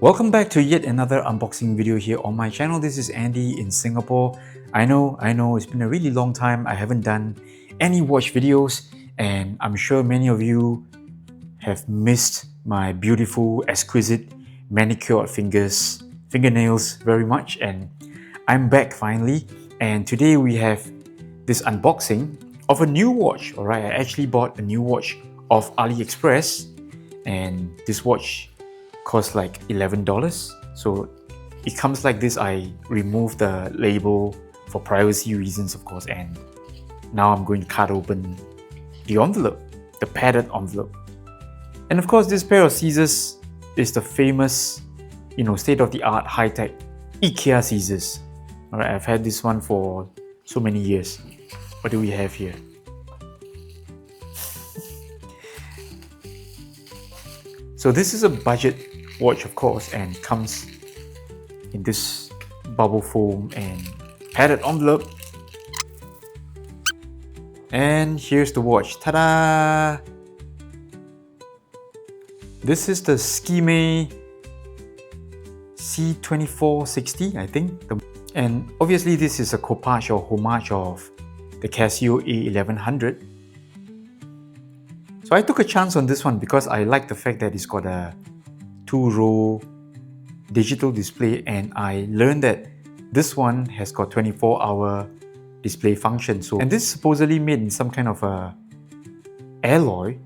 Welcome back to yet another unboxing video here on my channel. This is Andy in Singapore. I know, it's been a really long time. I haven't done any watch videos, and I'm sure many of you have missed my beautiful, exquisite manicured fingernails very much. And I'm back finally. And today we have this unboxing of a new watch. Alright, I actually bought a new watch off AliExpress, and this watch cost like $11. So it comes like this. I removed the label for privacy reasons, of course, and now I'm going to cut open the envelope, the padded envelope. And of course, this pair of scissors is the famous, state-of-the-art high-tech IKEA scissors. Alright, I've had this one for so many years. What do we have here? So this is a budget watch, of course, and comes in this bubble foam and padded envelope. And here's the watch. Ta-da! This is the Skmei C2460, I think. And obviously this is a copage or homage of the Casio A1100. So I took a chance on this one because I like the fact that it's got a 2-row digital display, and I learned that this one has got 24-hour display function. And this is supposedly made in some kind of a alloy.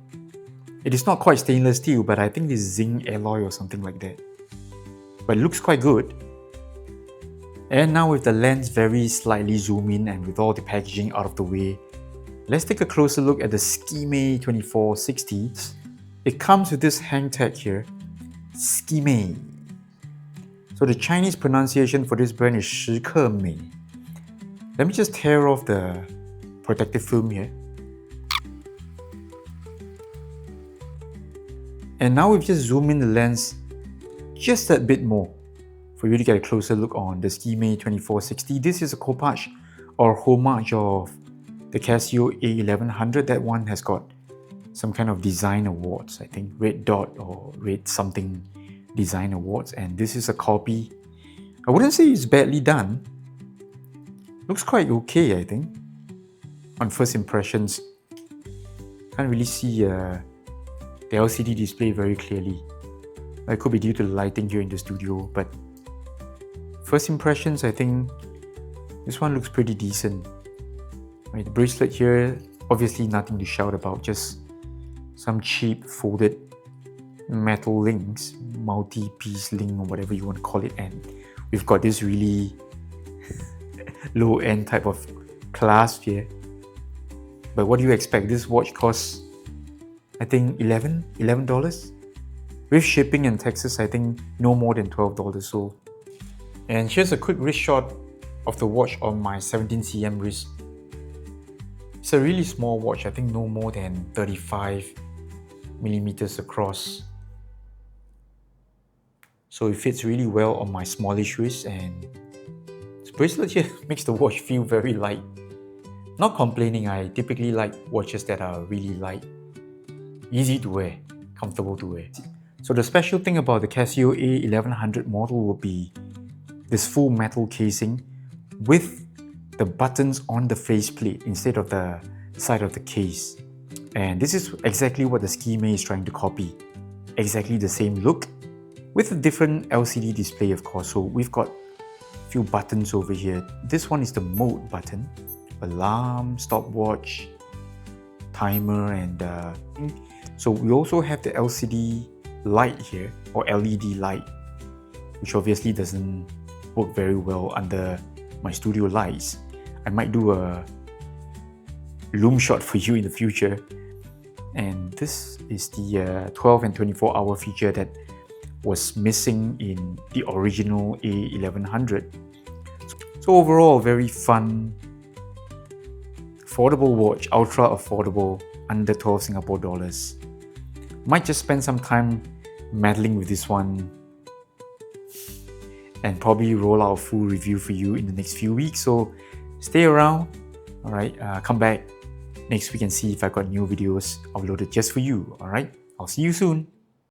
It is not quite stainless steel, but I think it's zinc alloy or something like that. But it looks quite good. And now with the lens very slightly zoom in and with all the packaging out of the way, let's take a closer look at the Skmei 2460. It comes with this hang tag here, Skmei. So the Chinese pronunciation for this brand is Skmei. Let me just tear off the protective film here. And now we've just zoomed in the lens just a bit more for you to get a closer look on the Skmei 2460. This is a copage or homage of the Casio A1100. That one has got some kind of design awards, I think red dot or red something design awards, and this is a copy. I wouldn't say it's badly done. Looks quite okay, I think. On first impressions, can't really see the LCD display very clearly. It could be due to the lighting here in the studio, but first impressions, I think this one looks pretty decent. Right, the bracelet here, obviously nothing to shout about, just some cheap folded metal links, multi-piece link or whatever you want to call it, and we've got this really low-end type of clasp here. But what do you expect? This watch costs, I think, $11? With shipping and taxes, I think no more than $12. So, and here's a quick wrist shot of the watch on my 17cm wrist. It's a really small watch, I think no more than 35mm across. So it fits really well on my smallish wrist, and this bracelet here makes the watch feel very light. Not complaining, I typically like watches that are really light, easy to wear, comfortable to wear. So the special thing about the Casio A1100 model will be this full metal casing with the buttons on the faceplate instead of the side of the case. And this is exactly what the Skmei is trying to copy. Exactly the same look with a different LCD display, of course. So we've got a few buttons over here. This one is the mode button, alarm, stopwatch, timer, and so we also have the LCD light here, or LED light, which obviously doesn't work very well under my studio lights. I might do a loom shot for you in the future. And this is the 12 and 24-hour feature that was missing in the original A1100. So overall, very fun, affordable watch, ultra affordable, under 12 Singapore dollars. Might just spend some time meddling with this one and probably roll out a full review for you in the next few weeks. So stay around, alright, come back next week and see if I got new videos uploaded just for you, alright? I'll see you soon.